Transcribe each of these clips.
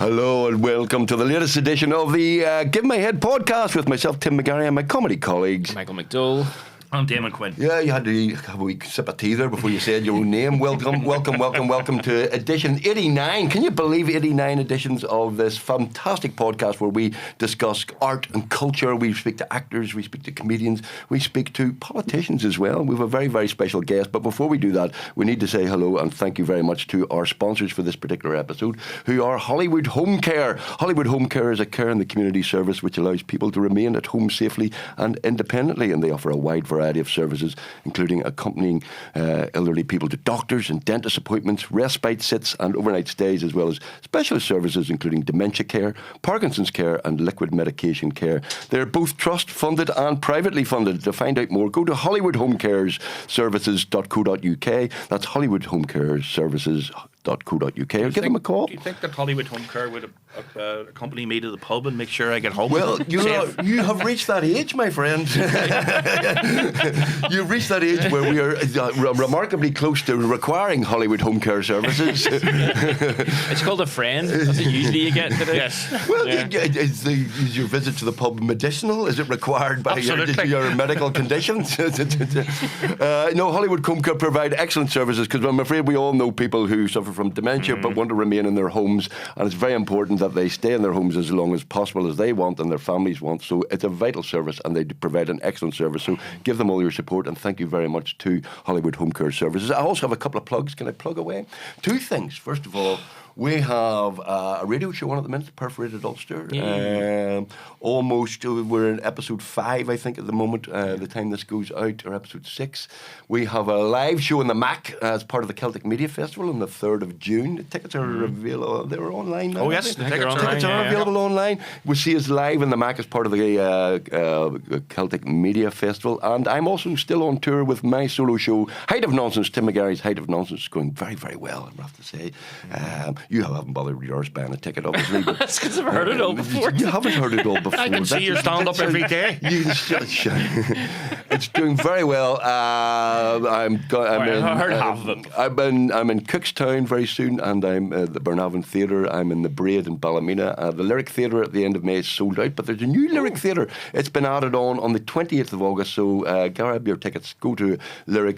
Hello and welcome to the latest edition of the Give My Head podcast with myself, Tim McGarry, and my comedy colleagues. Michael McDowell. I'm Damon Quinn. Yeah, you had to have a wee sip of tea there before you said your own name. Welcome to edition 89. Can you believe 89 editions of this fantastic podcast where we discuss art and culture? We speak to actors, we speak to comedians, we speak to politicians as well. We have a very, very special guest. But before we do that, we need to say hello and thank you very much to our sponsors for this particular episode, who are Hollywood Home Care. Hollywood Home Care is a care in the community service which allows people to remain at home safely and independently, and they offer a wide variety of services, including accompanying elderly people to doctors and dentist appointments, respite sits and overnight stays, as well as specialist services including dementia care, Parkinson's care and liquid medication care. They're both trust funded and privately funded. To find out more, go to hollywoodhomecareservices.co.uk. That's hollywoodhomecareservices.co.uk, or give them a call. Do you think that Hollywood Home Care would accompany me to the pub and make sure I get home? Well, you have reached that age, my friend. You've reached that age where we are remarkably close to requiring Hollywood Home Care services. It's called a friend. That's what usually you get today. Yes. Well, is your visit to the pub medicinal? Is it required by your medical conditions? No, Hollywood Home Care provide excellent services, because I'm afraid we all know people who suffer from dementia but want to remain in their homes, and it's very important that they stay in their homes as long as possible, as they want and their families want. So it's a vital service, and they provide an excellent service. So give them all your support, and thank you very much to Hollywood Home Care Services. I also have a couple of plugs. Can I plug away? Two things. First of all, we have a radio show on at the minute, Perforated Ulster. We're in episode 5, I think, at the moment, the time this goes out, or episode 6. We have a live show in the Mac as part of the Celtic Media Festival on the 3rd of June. The tickets are available. They're online now. Oh, yes. The tickets are available online. We see us live in the Mac as part of the Celtic Media Festival. And I'm also still on tour with my solo show, Height of Nonsense, Tim McGarry's Height of Nonsense. It's going very, very well, I have to say. You haven't bothered yours buying a ticket, obviously. But, that's because I've heard it all before. You haven't heard it all before. I can see your stand-up every day. It's doing very well. I heard half of it. I'm in Cookstown very soon, and I'm at the Burnavon Theatre. I'm in the Braid in Ballymena. The Lyric Theatre at the end of May is sold out, but there's a new Lyric Theatre. It's been added on the 28th of August, so grab your tickets. Go to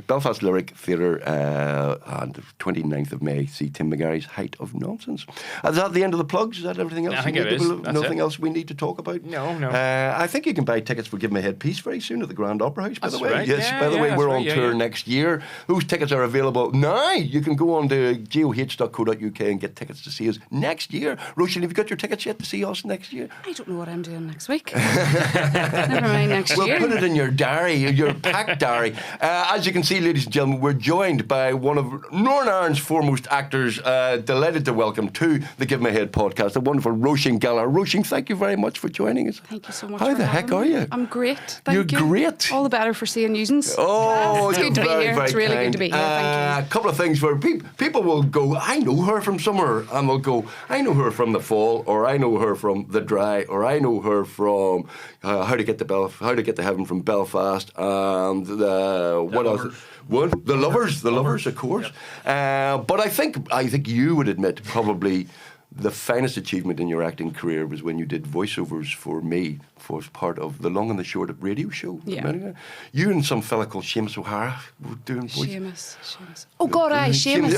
Belfast Lyric Theatre, and the 29th of May, see Tim McGarry's Height of Nonsense. Is that the end of the plugs? Is that everything else? I think it is. Nothing else we need to talk about? No. I think you can buy tickets for Give My Head Peace very soon at the Grand Opera House, by the way. Right. Yes, by the way, we're on tour next year. Those tickets are available now. You can go on to goh.co.uk and get tickets to see us next year. Roisin, have you got your tickets yet to see us next year? I don't know what I'm doing next week. Never mind next year. We'll put it in your diary, your packed diary. As you can see, ladies and gentlemen, we're joined by one of Northern Ireland's foremost actors. Delighted to welcome to the Give My Head podcast, the wonderful Roisin Gallagher. Roisin, thank you very much for joining us. Thank you so much. How the heck are you? I'm great. Thank you. You're great. All the better for seeing yous. Oh, it's good to be here. It's really good to be here. Thank you. A couple of things for people will go, I know her from somewhere, and they'll go, I know her from The Fall, or I know her from The Dry, or I know her from How to Get to Heaven from Belfast, and what else? What? The Lovers, of course. But I think you would admit probably the finest achievement in your acting career was when you did voiceovers for me for part of the Long and the Short radio show. Yeah. You and some fella called Seamus O'Hara were doing voice. Seamus. Oh God, aye, Seamus.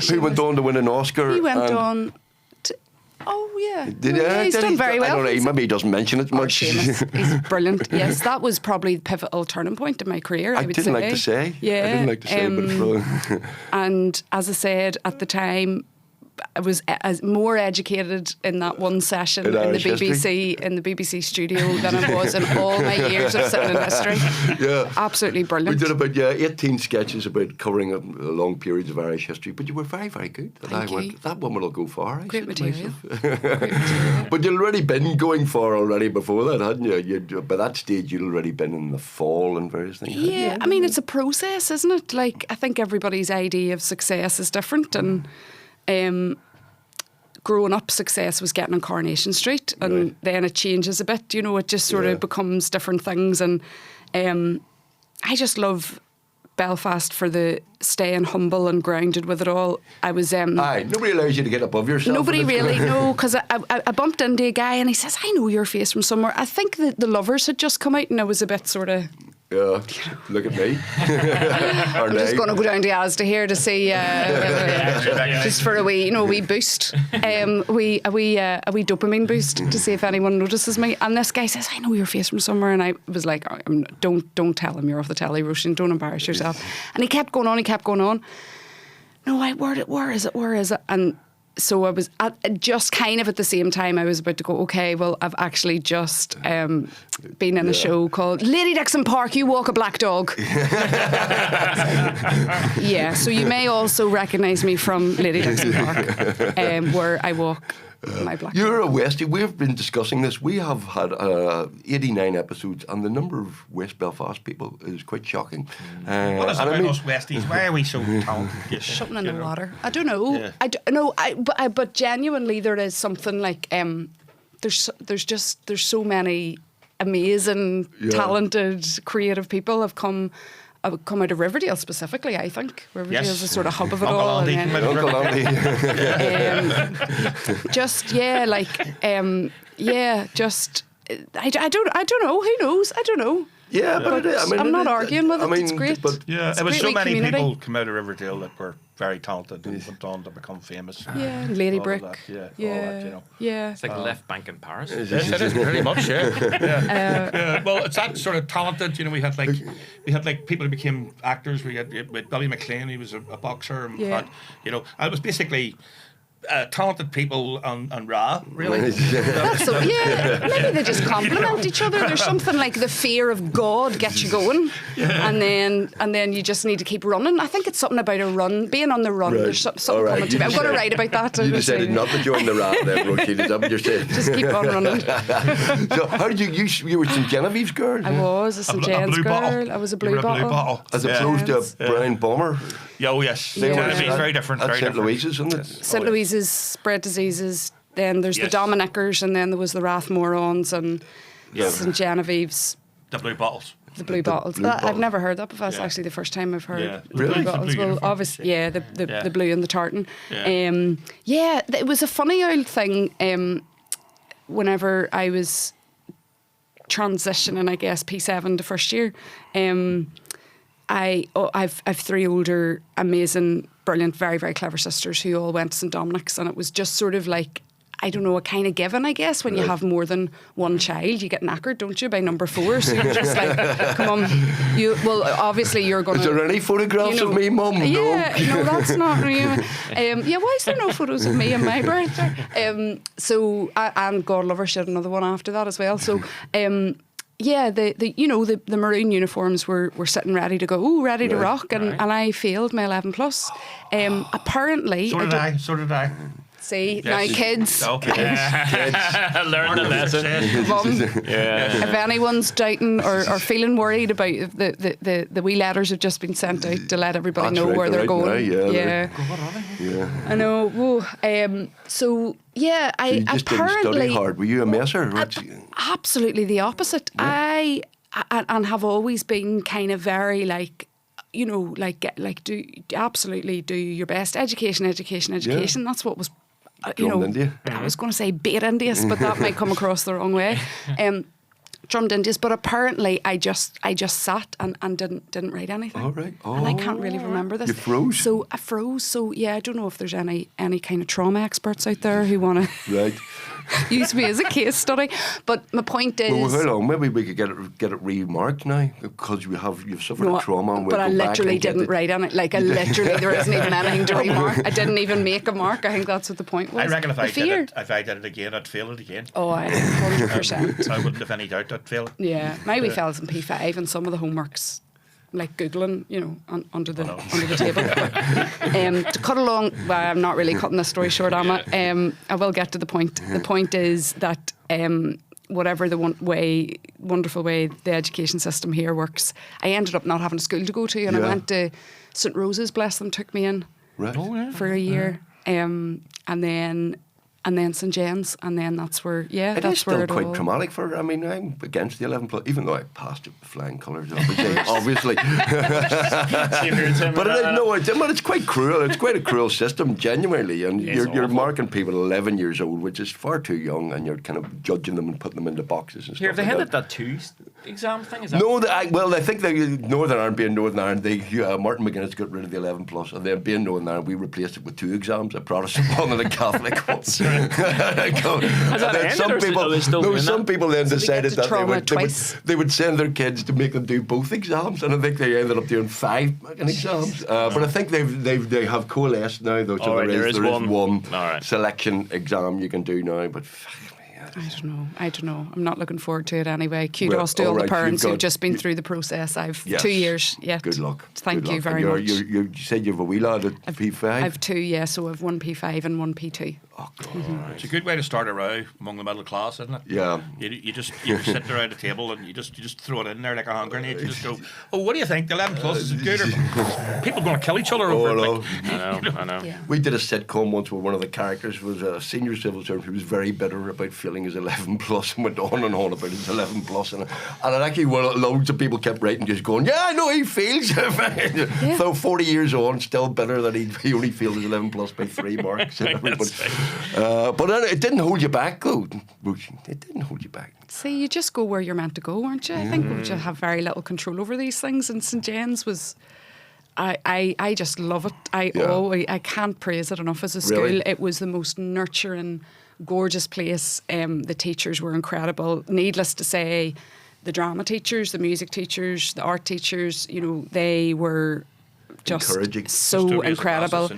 Who went on to win an Oscar. He went on. He's done very well. I don't know, maybe he doesn't mention it much. He's brilliant. Yes, that was probably the pivotal turning point in my career, I didn't like to say. Yeah. I didn't like to say, but it's wrong. And as I said at the time, I was more educated in that one session in the BBC studio than I was in all my years of sitting in history. Yeah, absolutely brilliant. We did about 18 sketches about covering long periods of Irish history, but you were very, very good. Thank you. That one will go far. Great material. But you'd already been going far already before that, hadn't you? By that stage, you'd already been in The Fall and various things. Yeah, I mean, it's a process, isn't it? Like, I think everybody's idea of success is different, and growing up, success was getting on Coronation Street, and then it changes a bit. It just sort of becomes different things, and I just love Belfast for the staying humble and grounded with it all. I was Aye, nobody allows you to get above yourself. nobody really, no, because I bumped into a guy and he says, I know your face from somewhere. I think that The Lovers had just come out and I was a bit sort of, Yeah, look at me. I'm just going to go down to Asda here to see, just for a wee boost, a wee dopamine boost to see if anyone notices me. And this guy says, I know your face from somewhere. And I was like, don't tell him you're off the telly, Roisin, don't embarrass yourself. And he kept going on. No, where is it? And so I was just kind of at the same time I was about to go, okay, well, I've actually just been in a show called Lady Dixon Park, You Walk a Black Dog. Yeah, so you may also recognise me from Lady Dixon Park, where I walk my black dog. You're a Westie. We've been discussing this. We have had 89 episodes, and the number of West Belfast people is quite shocking. What is it about us Westies? Why are we so talented? Something in the water. I don't know. Yeah. But genuinely, there is something like there's so many amazing, talented, creative people have come out of Riverdale specifically. I think Riverdale is a sort of hub of it all. Uncle Andy. I don't know. Who knows? I don't know. Yeah, but I'm not arguing with it. It's great. But it was so many people come out of Riverdale that were very talented and went on to become famous. Yeah, Lady Brick. All that, yeah. It's like Left Bank in Paris. It is pretty much, yeah. Well, it's that sort of talented. We had people who became actors. We had with Billy McLean. He was a boxer. And I was basically. Talented people on Ra, really. Maybe they just complement each other. There's something like the fear of God gets you going, and then you just need to keep running. I think it's something about a run, being on the run. Right. There's something coming to me. I'm going to write about that. You decided not to join the Ra, then, Roisin. Is that what you're saying? Just keep on running. So, how did you were St Genevieve's girl? I was a St Jane's girl. Bottle. I was a blue bottle. As opposed to a brown bomber. Oh yes, Genevieve's very different. That's St Louise's, isn't it? St Louise's spread diseases. Then there's the Dominickers, and then there was the Rathmorons and St Genevieve's. The blue bottles. The blue bottles. I've never heard that before. That's actually the first time I've heard Really? blue bottles. Well, obviously, the blue and the tartan. Yeah. It was a funny old thing. Whenever I was transitioning, I guess P7 to first year, I've three older, amazing, brilliant, very, very clever sisters who all went to St Dominic's, and it was just sort of like, I don't know, a kind of given, I guess, when you have more than one child. You get knackered, don't you, by number 4? So you're just like, come on. Obviously you're going to... Is there any photographs of me, Mum? Yeah, no, that's not real. Why is there no photos of me and my birthday? And God love her, she had another one after that as well. So... the maroon uniforms were sitting ready to go, ready to rock, and I failed my 11 plus. Apparently, so did I. See, now kids. Okay. Learn the lesson. Mum, if anyone's doubting or feeling worried about the wee letters have just been sent out to let everybody know where they're going. Now, I know. Whoa. I so you just didn't study hard. Were you a messer? Absolutely the opposite. Yeah. I have always been kind of very like, do your best. Education. Yeah. That's what was. I was going to say bait Indians, but that might come across the wrong way. Drummed Indians, but apparently I just sat and didn't write anything. All right. And I can't really remember this. You froze? So I froze. So I don't know if there's any kind of trauma experts out there who want to use me as a case study. But my point is, well, hold on. Maybe we could get it remarked now because you've suffered a trauma. And but I literally didn't write on it. Like there isn't even anything to remark. I didn't even make a mark. I think that's what the point was. I reckon if I did it again, I'd fail it again. Oh, 100%. I wouldn't have any doubt I'd fail it. Yeah, my wee fella's in P5, and some of the homeworks, like Googling, under the table. To cut along, well, I'm not really cutting this story short, am I? I will get to the point. The point is that whatever the wonderful way the education system here works, I ended up not having a school to go to, and I went to St Rose's, bless them, took me in for a year, and then and then St James, and then that's where It that's is where still it quite all. traumatic for her. I mean, I'm against the 11 plus, even though I passed it with flying colours, obviously. But it's quite cruel. It's quite a cruel system, genuinely. And you're marking people 11 years old, which is far too young, and you're kind of judging them and putting them into boxes and Here, stuff. have they like had that 2 exam thing? Is that No, I think Northern Ireland, being Northern Ireland, Martin McGuinness got rid of the 11 plus, and then being Northern Ireland, we replaced it with 2 exams, a Protestant one and a Catholic one. Has that ended, Some or people, are they still doing some that? people then So they decided get to that trauma twice. they would send their kids to make them do both exams, and I think they ended up doing 5 fucking exams. But I think they have coalesced now, though. So there is one selection exam you can do now, but. I don't know. I'm not looking forward to it anyway. Kudos to all the parents who've just been through the process. I've 2 years yet. Good luck. Thank you very much. You said you have a wee lad at P5? I have 2, so I have 1 P5 and 1 P2. Oh, God. Mm-hmm. It's a good way to start a row among the middle class, isn't it? Yeah. You just sit around a table and you just throw it in there like a hand grenade. You just go, oh, what do you think? The 11 plus is it good, or people going to kill each other over it? Like, I know. Yeah. We did a sitcom once where one of the characters was a senior civil servant who was very bitter about feeling his 11 plus and went on and on about his 11 plus. And it actually, loads of people kept writing just going, yeah, I know he feels. So 40 years on, still bitter that he only feels his 11 plus by 3 marks. And but it didn't hold you back, though. It didn't hold you back. See, you just go where you're meant to go, aren't you? I think we just have very little control over these things. And St James was... I just love it. I can't praise it enough as a school. Really? It was the most nurturing, gorgeous place. The teachers were incredible. Needless to say, the drama teachers, the music teachers, the art teachers, they were just encouraging. So incredible.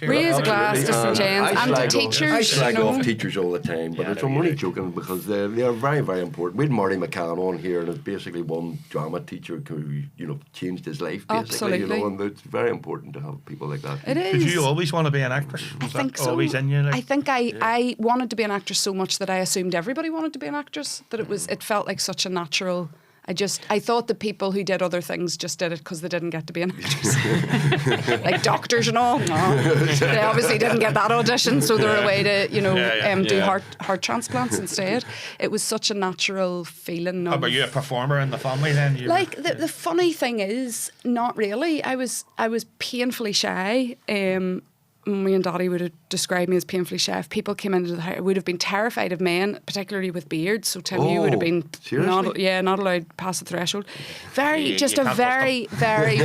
Raise a glass to St James and to teachers. I slag off teachers all the time, but I'm only joking because they are very, very important. We had Marty Micahel on here, and it's basically one drama teacher who changed his life. Basically, Absolutely. and it's very important to have people like that. It is. Did you always want to be an actress? I think so. Always in you? I think I wanted to be an actress so much that I assumed everybody wanted to be an actress. That it felt like such a natural. I thought the people who did other things just did it because they didn't get to be an actress. Like doctors and all. No. They obviously didn't get that audition, so they're away to, do heart transplants instead. It was such a natural feeling. How about you, a performer in the family then? The funny thing is, not really. I was painfully shy. Me and Daddy would have described me as painfully shy. If people came into the house, I would have been terrified of men, particularly with beards. So Tim, you would have been not allowed past the threshold. Very very, very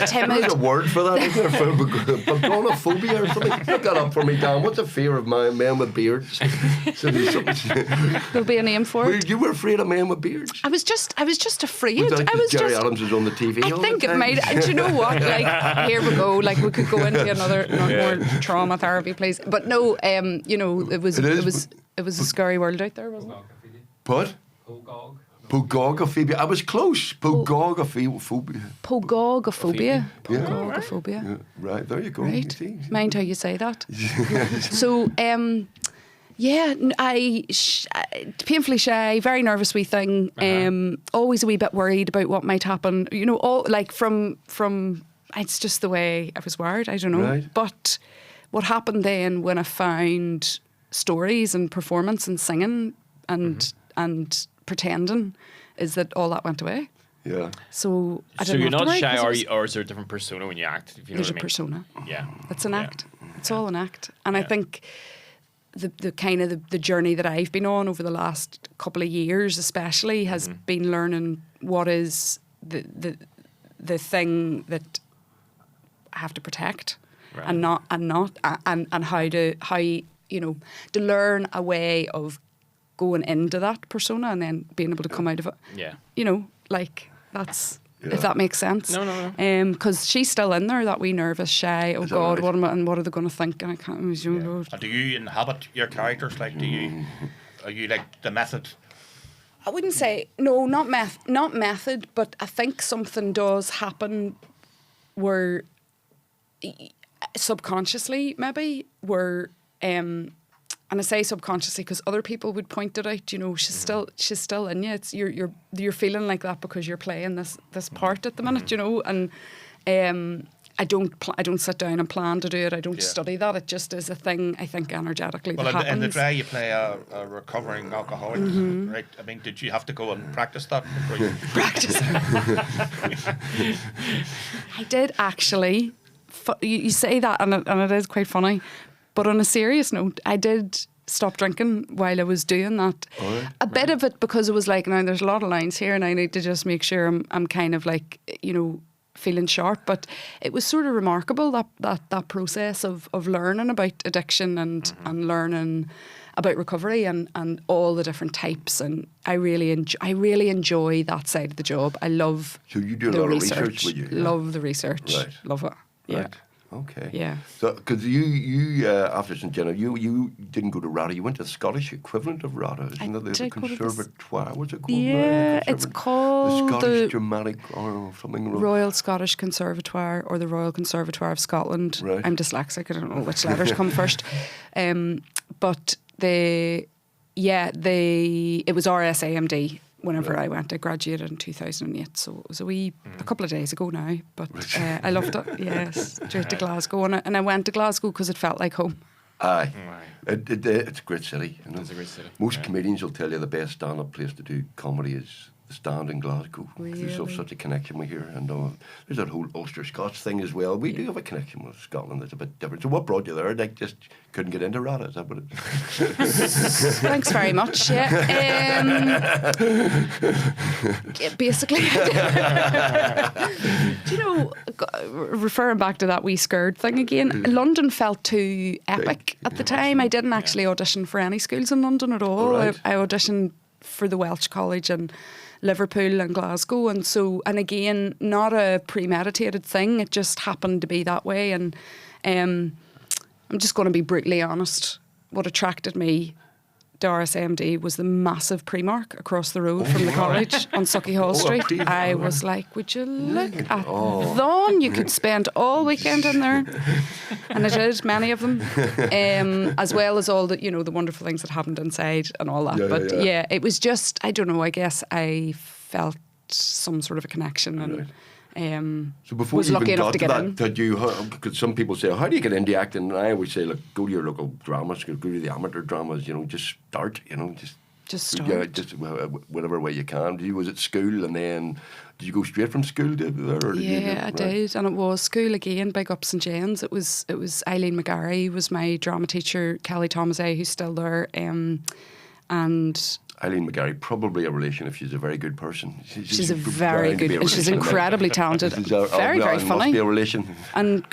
timid. There's a word for that, isn't there? Bagonophobia or something. Look that up for me, Dan. What's a fear of men with beards? There'll be a name for it. You were afraid of men with beards? I was just afraid. Was that Jerry Adams was on the TV. I think it might. Do you know what? Like, here we go. Like, we could go into another more trauma therapy, please. But no, it was a scary world out there, wasn't it? What? Pogogophobia. I was close. Pogogophobia. Pogogophobia. Yeah, right, there you go. Right. You see. Mind how you say that. So, painfully shy, very nervous wee thing. Always a wee bit worried about what might happen. From it's just the way I was wired. I don't know. Right. But what happened then when I found stories and performance and singing and pretending is that all that went away. Yeah. So I So didn't you're have to not worry, shy, or is there a different persona when you act? If you know there's what I mean? persona. Yeah. It's an act. It's all an act. And I think the kind of the journey that I've been on over the last couple of years especially has been learning what is the thing that I have to protect and how to learn a way of going into that persona and then being able to come out of it. Yeah. That's if that makes sense. No. Because she's still in there, that wee nervous, shy. Oh God, right? what are they going to think? And I can't. And do you inhabit your characters? Like, are you like the method? I wouldn't say no, not method, but I think something does happen where subconsciously maybe where and I say subconsciously because other people would point it out. She's still in you. It's you're feeling like that because you're playing this part at the minute. And I don't sit down and plan to do it. I don't study that. It just is a thing, I think, energetically that happens. In the Dry, you play a recovering alcoholic, right? I mean, did you have to go and practice that before you... Practice. I did actually. You say that, and it is quite funny. But on a serious note, I did stop drinking while I was doing that. A bit of it because it was like, now there's a lot of lines here, and I need to just make sure I'm kind of like, feeling sharp. But it was sort of remarkable that process of learning about addiction and learning about recovery and all the different types. And I really enjoy that side of the job. I love So you do a lot of research, would you? Love the research. Right. Love it. Yeah. Right. Okay. Yeah. So, because you after St. Jenna, you didn't go to RADA. You went to the Scottish equivalent of RADA, isn't it? The Conservatoire. What's it called? Yeah, it's called the Scottish Dramatic or something. Royal Scottish Conservatoire or the Royal Conservatoire of Scotland. Right. I'm dyslexic. I don't know which letters come first. But it was RSAMD. Whenever I went, I graduated in 2008, so it was a couple of days ago now. But I loved it. Yes, straight to Glasgow, and I went to Glasgow because it felt like home. Aye, it's a great city. It's a great city. Most comedians will tell you the best stand-up place to do comedy is the Stand in Glasgow. Really? There's such a connection with here, and there's that whole Ulster Scots thing as well. We do have a connection with Scotland that's a bit different. So what brought you there? Like, just couldn't get into RADA, is that what it is? Thanks very much. Yeah. Basically, referring back to that wee scared thing again, London felt too epic at the time. I didn't actually audition for any schools in London at all. Right. I auditioned for the Welsh College in Liverpool and Glasgow, and again, not a premeditated thing. It just happened to be that way. And I'm just going to be brutally honest. What attracted me to RSMD was the massive Primark across the road from the college on Sucky Hall Street. I was like, would you look at them? You could spend all weekend in there. And I did, many of them. As well as all the, the wonderful things that happened inside and all that. Yeah, it was just, I don't know, I guess I felt some sort of a connection and so before was you lucky even enough got to get in. Because some people say, how do you get into acting? And I always say, look, go to your local drama school, go to the amateur dramas, just start, Just start. Yeah, just whatever way you can. You was at school, and then did you go straight from school to there? Or I did, and it was school again. Big up St. James. It was Eileen McGarry was my drama teacher. Kelly Thomasay, who's still there, and Eileen McGarry, probably a relation if she's a very good person. She's a very good, and she's incredibly talented. Very funny. Must be a relation. And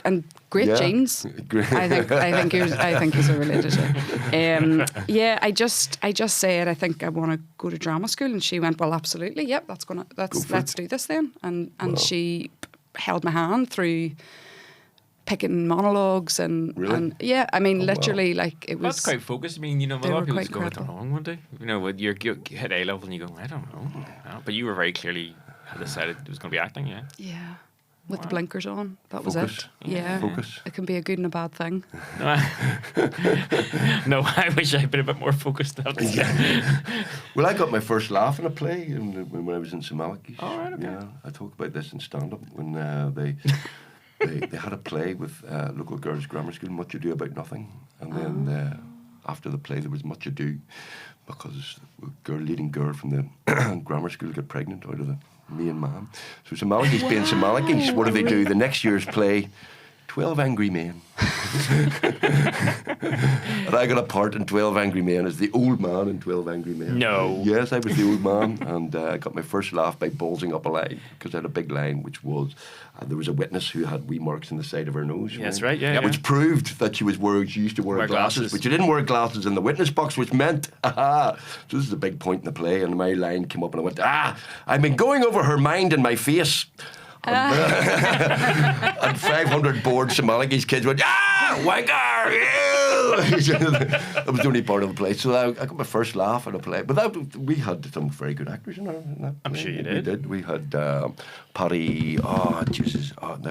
great genes. I think he's a related. I just said I think I want to go to drama school, and she went, well, absolutely, yep, let's do this then. And she held my hand through picking monologues and literally like it was. That's quite focused. I mean, a lot of people just go, I don't know, one day. When you hit A level and you go, I don't know. No, but you were very clearly had decided it was going to be acting, yeah. Yeah. With the blinkers on. That was Focus. it. Yeah. Focus. It can be a good and a bad thing. No, I wish I'd been a bit more focused. Well, I got my first laugh in a play when I was in Somalikis. Oh, right, okay. Yeah, I talk about this in stand-up when they had a play with local girls' grammar school, Much Ado About Nothing, and then after the play there was much ado because the leading girl from the grammar school got pregnant out of the main man. So Somalikis being Somalikis, what do they do? The next year's play, 12 Angry Men. And I got a part in 12 Angry Men as the old man in 12 Angry Men. No. Yes, I was the old man, and I got my first laugh by ballsing up a line, because I had a big line, which was, there was a witness who had wee marks in the side of her nose. Yes, right, yeah. Which proved that she used to wear glasses, but she didn't wear glasses in the witness box, which meant, so this is a big point in the play, and my line came up and I went, I've been going over her mind in my face. And 500 bored Somalikis kids went, wanker! That was the only part of the play. So I got my first laugh in a play. But we had some very good actors in that play. I'm sure you did. We did. We had Paddy, I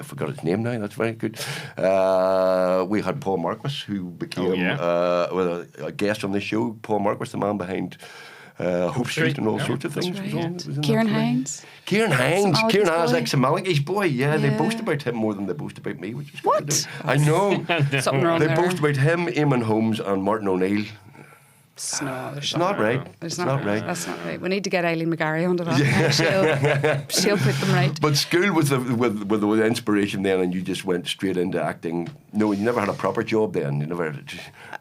forgot his name now, that's very good. We had Paul Marquis, who became a guest on this show. Paul Marquis, the man behind Hope Street and all Yeah, sorts of things. Right. Was in Kieran that play. Hines. Kieran Hines. St. Kieran Malachy's Hines, boy. like St. Malachy's boy. Yeah, they Yeah. boast about him more than they boast about me, which is What? good to do. I know. Something wrong They there. boast about him, Eamon Holmes, and Martin O'Neill. No, there's It's not right. It's It's not, not right. That's not right. We need to get Eileen McGarry onto that. She'll put them right. But school was the inspiration then, and you just went straight into acting. No, you never had a proper job then. You never.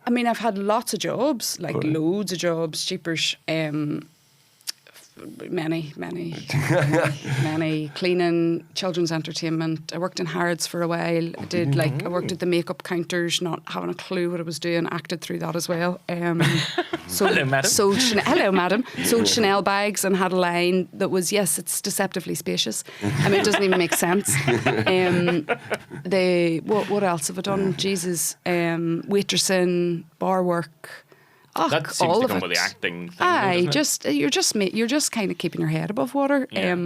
I mean, I've had lots of jobs, like loads of jobs, jeepers. Many cleaning, children's entertainment. I worked in Harrods for a while. I worked at the makeup counters, not having a clue what I was doing. Acted through that as well. Hello, madam. Hello, madam. Sold Chanel bags and had a line that was, yes, it's deceptively spacious. I mean, it doesn't even make sense. What else have I done? Jesus, waitressing, bar work. Oh, That seems all to of come it. with the acting thing. Aye, doesn't it? you're just kind of keeping your head above water, Yeah.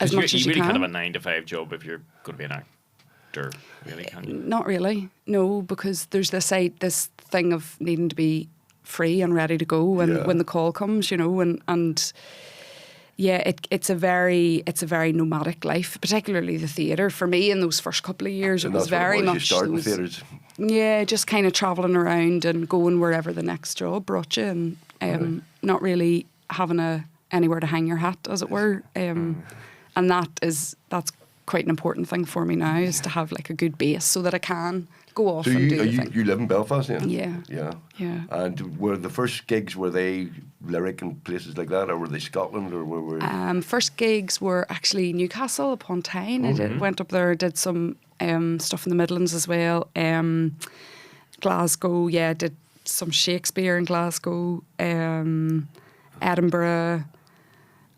as much as you really can. kind of a 9 to 5 job if you're going to be an actor, really, can you? Not really, no, because there's this thing of needing to be free and ready to go when the call comes, and yeah, it's a very nomadic life, particularly the theatre. For me, in those first couple of years, And it was that's what very it was, much you start in those- theatres. Yeah, just kind of travelling around and going wherever the next job brought you, and not really having anywhere to hang your hat, as it were. And that's quite an important thing for me now, is to have like a good base so that I can go off So and do the thing. you live in Belfast then? Yeah. Yeah. Yeah. And were the first gigs, were they Lyric and places like that, or were they Scotland, or were First gigs were actually Newcastle upon Tyne. I went up there, did some stuff in the Midlands as well. Glasgow, did some Shakespeare in Glasgow, Edinburgh,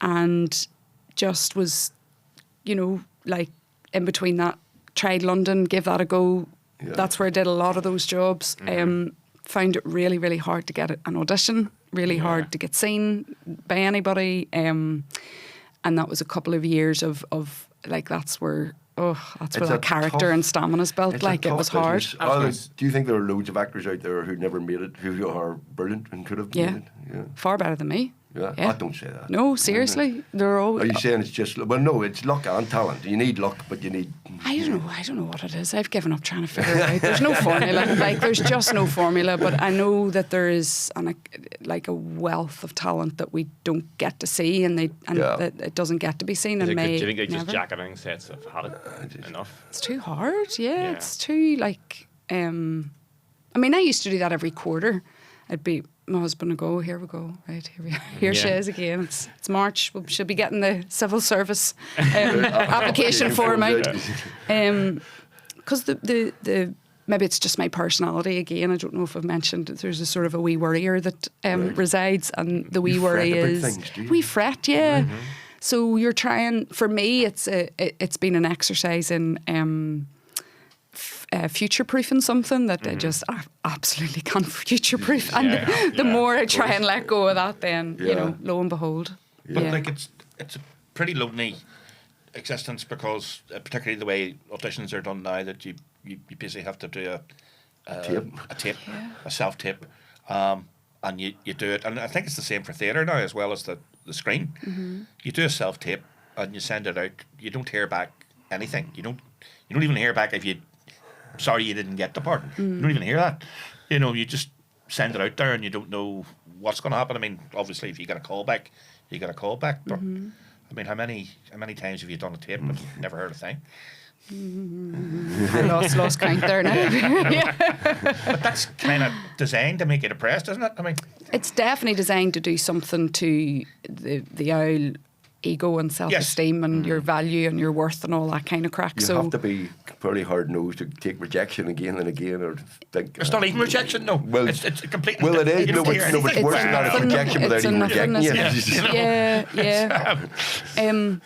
and just was, like in between that, tried London, gave that a go. Yeah. That's where I did a lot of those jobs. Found it really, really hard to get an audition, really hard to get seen by anybody. And that was a couple of years of like, that's where that character and stamina's built. It's Like, a it tough was hard. business. Do you think there are loads of actors out there who never made it, who are brilliant and could have made it? Yeah. Far better than me. Yeah. Yeah. I don't say that. No, seriously. They're all. Are you saying it's just, well, no, it's luck and talent. You need luck, but you need... I don't know what it is. I've given up trying to figure it out. There's no formula. Like, there's just no formula. But I know that there is a wealth of talent that we don't get to see, and that it doesn't get to be seen. Do And you may think they just never. jacketing sets have had it enough? It's too hard. Yeah, Yeah. it's too like. I mean, I used to do that every quarter. I'd be. My husband would go, here we go, right, here we are. Here she Yeah. is again. It's March. We should be getting the civil service application form out. Because the maybe it's just my personality again. I don't know if I've mentioned that there's a sort of a wee worrier that resides, and the wee You worry fret about is things, do you? we fret, yeah. So you're trying. For me, it's been an exercise in. Future-proofing something that I just absolutely can't future-proof, and the more I try and let go of that, then lo and behold, But like it's a pretty lonely existence, because particularly the way auditions are done now, that you basically have to do a tape, a self-tape, and you do it. And I think it's the same for theatre now as well as the screen. You do a self-tape and you send it out. You don't hear back anything. You don't even hear back if sorry you didn't get the part. You don't even hear that. You just send it out there and you don't know what's going to happen. I mean, obviously, if you get a call back, you get a call back. But I mean, how many times have you done a tape and never heard a thing? I lost count there now. But that's kind of designed to make you depressed, isn't it? I mean, It's definitely designed to do something to the old ego and self-esteem and your value and your worth and all that kind of crack. You So have to be pretty hard-nosed to take rejection again and again, or think... it's not even rejection, no. Well, it's completely... Well, it is. you No, don't but, hear no, but it's anything. worse than that. It's rejection without It's a even rejecting you. nothingness. Yeah.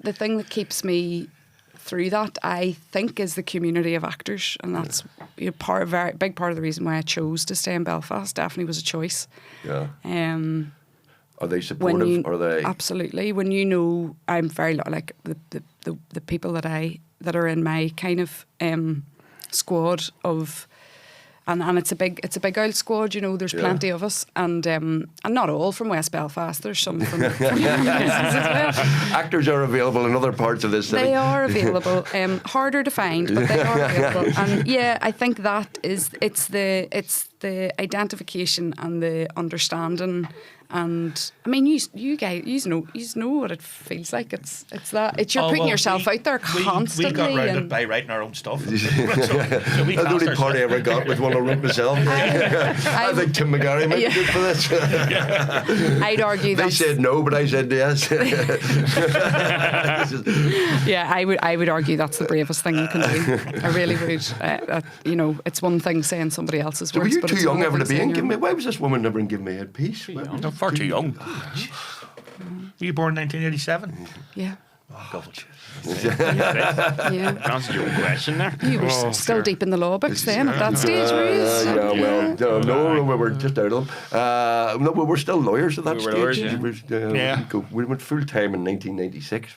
The thing that keeps me through that, I think, is the community of actors, and that's a big part of the reason why I chose to stay in Belfast. Definitely was a choice. Yeah. Are they When supportive? you, Are they... absolutely. When I'm very like the people that are in my kind of squad of and it's a big old squad, you know. There's plenty of us, and not all from West Belfast. There's some from other places as well. Actors are available in other parts of this city. They are available. Harder to find, but they are available. And yeah, I think that is it's the identification and the understanding. And I mean, you guys, you know what it feels like. It's you're putting yourself out there constantly. We got rounded by writing our own stuff. so we That's the only part I ever got was one I wrote myself. I think Tim McGarry might be good for this. I'd argue that they said no, but I said yes. Yeah, I would argue that's the bravest thing you can do. I really would. You know, it's one thing saying somebody else's So words, were you but too it's young another ever to thing be in saying Give your Me? own. Why was this woman never in Give Me Headpiece? No, far too young. Were you born in 1987? Yeah. God. Yeah. Answer your question there. You were still deep in the law books then at that stage, were you? No, we were just out of them. No, we were still lawyers at that We stage. were lawyers, We went full time in 1996,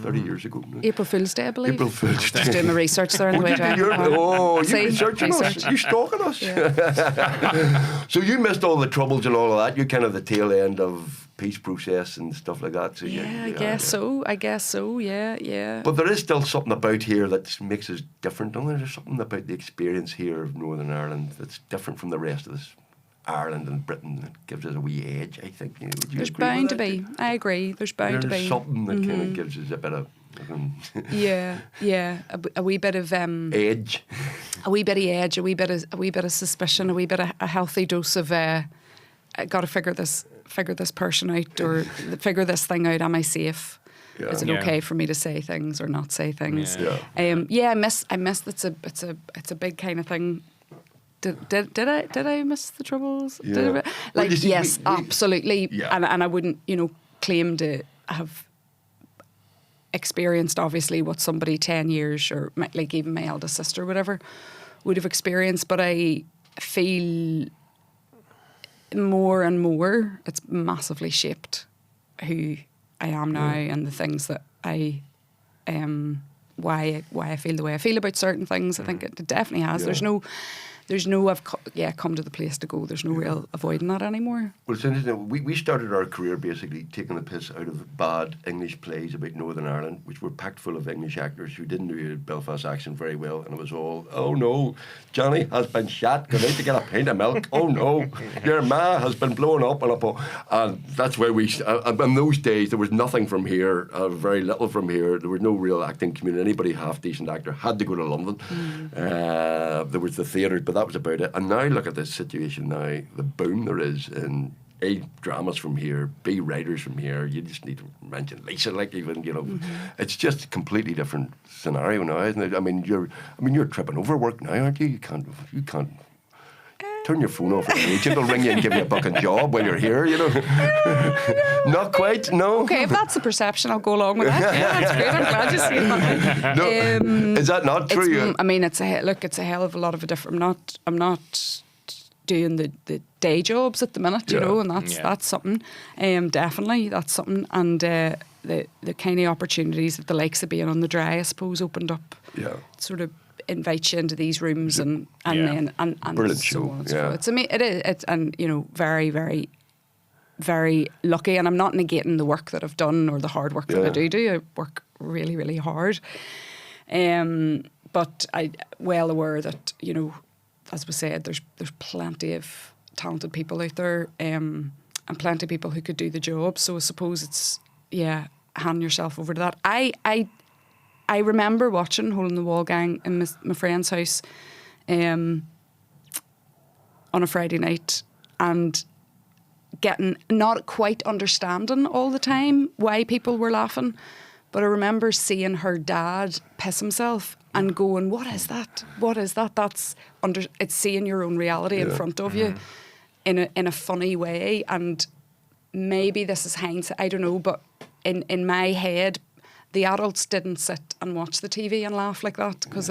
30 years ago. April Fool's Day, I believe. April Fool's Day. Just doing the research there on the way down. You See? researching us? Research. You stalking us? Yeah. So you missed all the troubles and all of that. You're kind of the tail end of peace process and stuff like that. So Yeah, I guess so. Yeah. But there is still something about here that makes us different, don't there? There's something about the experience here of Northern Ireland that's different from the rest of this Ireland and Britain that gives us a wee edge, I think. You know, would you There's agree with bound to that? be. I agree. There's bound to There's be. something that kind of gives us a bit of Yeah. A wee bit of edge. a wee bit of edge, a wee bit of suspicion, a wee bit of a healthy dose of I got to figure this person out, or figure this thing out. Am I safe? Yeah. Is it okay for me to say things or not say things? Yeah. I miss. It's a big kind of thing. Did I miss the Troubles? Yeah. Did I, Well, like you see, yes, we absolutely. Yeah. And I wouldn't claim to have experienced obviously what somebody 10 years or like even my eldest sister, whatever, would have experienced. But I feel more and more it's massively shaped who I am now and the things that I why I feel the way I feel about certain things. I think it definitely has. Yeah. There's no I've come to the place to go. There's no real avoiding that anymore. Well, it's interesting. We started our career basically taking the piss out of bad English plays about Northern Ireland, which were packed full of English actors who didn't do a Belfast accent very well, and it was all, oh no, Johnny has been shot, go out to get a pint of milk, oh no, your ma has been blown up, and that's where we, in those days there was nothing from here, very little from here, there was no real acting community, anybody half decent actor had to go to London, there was the theatre, but that was about it. And now look at this situation now, the boom there is in A, dramas from here, B, writers from here. You just need to mention Lisa, like even, it's just a completely different scenario now, isn't it? I mean, you're tripping over work now, aren't you? You can't turn your phone off. An agent will ring you and give you a fucking job while you're here, Not quite, no. Okay, if that's the perception, I'll go along with that. Yeah, that's great. I'm glad you see it. No, is that not true? I mean, it's a hell of a lot of a different. I'm not doing the day jobs at the minute, and that's something. Definitely, that's something. And the kind of opportunities that the likes of being on the dry, I suppose, opened up. Yeah. Sort of invite you into these rooms and brilliant so show. on and so forth. It's very, very, very lucky, and I'm not negating the work that I've done or the hard work that I do. I work really, really hard. But I'm well aware that, as we said, there's plenty of talented people out there, and plenty of people who could do the job. So I suppose it's hand yourself over to that. I remember watching Hole in the Wall Gang in my friend's house on a Friday night and getting not quite understanding all the time why people were laughing, but I remember seeing her dad piss himself and going, "What is that? What is that?" It's seeing your own reality in front of you in a funny way, and maybe this is hindsight, I don't know, but in my head, the adults didn't sit and watch the TV and laugh like that, because